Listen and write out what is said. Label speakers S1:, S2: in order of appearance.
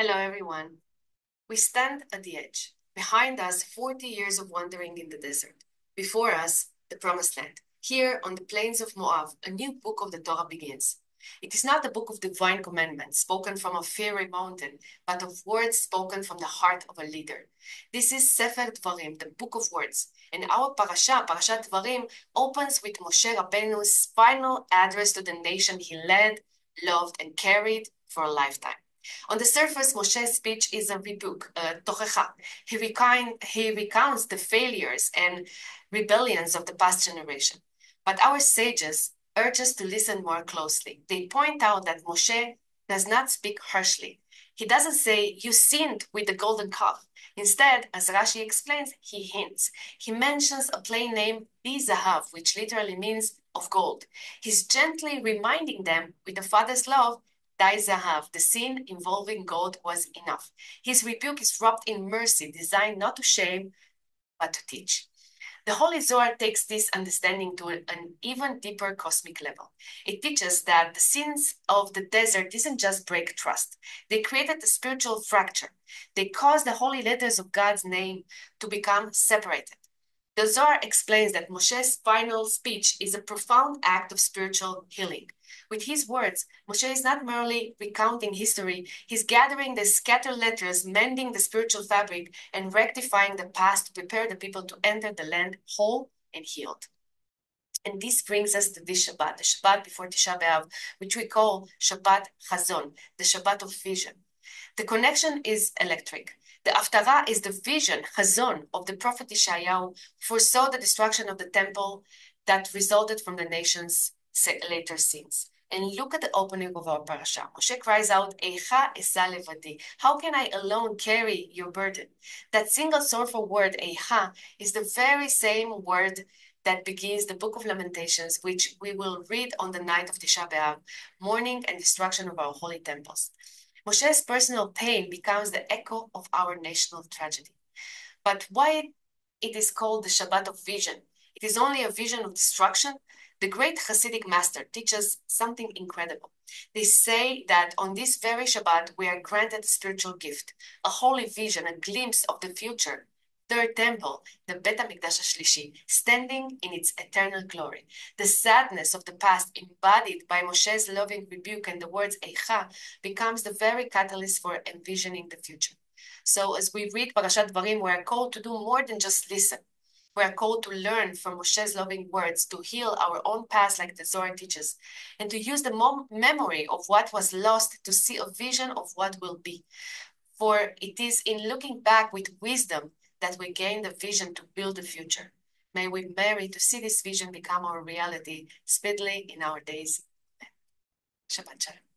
S1: Hello, everyone. We stand at the edge. Behind us, 40 years of wandering in the desert. Before us, the promised land. Here, on the plains of Moab, a new book of the Torah begins. It is not a book of divine commandments spoken from a fiery mountain, but of words spoken from the heart of a leader. This is Sefer Dvarim, the book of words. And our Parashat Dvarim, opens with Moshe Rabbeinu's final address to the nation he led, loved, and carried for a lifetime. On the surface, Moshe's speech is a rebuke, a tochecha. He recounts the failures and rebellions of the past generation. But our sages urge us to listen more closely. They point out that Moshe does not speak harshly. He doesn't say, "You sinned with the golden calf." Instead, as Rashi explains, he hints. He mentions a plain name, Bizahav, which literally means of gold. He's gently reminding them, with the Father's love, Zahav, the sin involving gold, was enough. His rebuke is wrapped in mercy, designed not to shame, but to teach. The Holy Zohar takes this understanding to an even deeper cosmic level. It teaches that the sins of the desert didn't just break trust. They created a spiritual fracture. They caused the holy letters of God's name to become separated. The Zohar explains that Moshe's final speech is a profound act of spiritual healing. With his words, Moshe is not merely recounting history, he's gathering the scattered letters, mending the spiritual fabric, and rectifying the past to prepare the people to enter the land whole and healed. And this brings us to this Shabbat, the Shabbat before Tisha B'Av, which we call Shabbat Chazon, the Shabbat of vision. The connection is electric. The Haftarah is the vision, Chazon, of the prophet Yeshayahu, foresaw the destruction of the temple that resulted from the nation's later sins. And look at the opening of our parasha. Moshe cries out, Eicha esa levadi. How can I alone carry your burden? That single sorrowful word, Eicha, is the very same word that begins the book of Lamentations, which we will read on the night of Tisha B'Av, mourning and destruction of our holy temples. Moshe's personal pain becomes the echo of our national tragedy. But why it is called the Shabbat of vision? It is only a vision of destruction. The great Hasidic master teaches something incredible. They say that on this very Shabbat, we are granted a spiritual gift, a holy vision, a glimpse of the future, third temple, the Bet HaMikdash HaShlishi, standing in its eternal glory. The sadness of the past, embodied by Moshe's loving rebuke and the words Eicha, becomes the very catalyst for envisioning the future. So as we read Parashat Dvarim, we are called to do more than just listen. We are called to learn from Moshe's loving words, to heal our own past like the Zohar teaches, and to use the memory of what was lost to see a vision of what will be. For it is in looking back with wisdom that we gain the vision to build the future. May we marry to see this vision become our reality speedily in our days. Shabbat Shalom.